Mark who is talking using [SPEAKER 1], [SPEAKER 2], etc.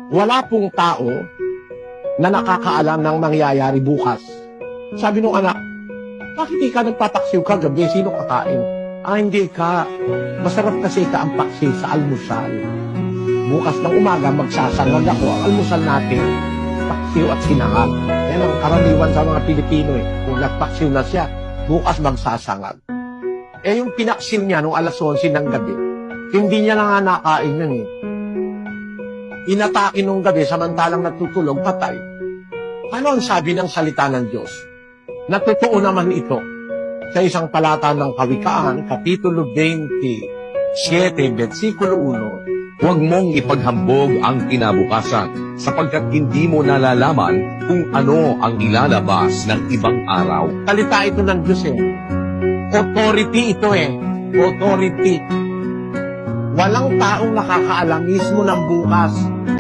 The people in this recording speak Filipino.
[SPEAKER 1] Wala pong tao na nakakaalam ng mangyayari bukas. Sabi nung anak, bakit di ka nagpapaksiw ka gabi? Sino kakain? Hindi ka. Masarap kasi ka ang paksiw sa almusal. Bukas ng umaga, magsasangag ako. Ang almusal natin, paksiw at sinangag. Yan ang karaniwan sa mga Pilipino eh. Kung nagpaksiw na siya, bukas magsasangag. Yung pinaksil niya nung alas 11 ng gabi, hindi niya na nga nakain nun eh. Inatake nung gabi, samantalang natutulog, patay. Ano ang sabi ng salita ng Diyos? Natotoo naman ito sa isang talata ng Kawikaan, Kapitulo 27, versikulo 1.
[SPEAKER 2] Huwag mong ipaghambog ang kinabukasan sapagkat hindi mo nalalaman kung ano ang ilalabas ng ibang araw.
[SPEAKER 1] Salita ito ng Diyos eh. Authority ito eh. Authority. Walang taong nakakaalam mismo ng bukas.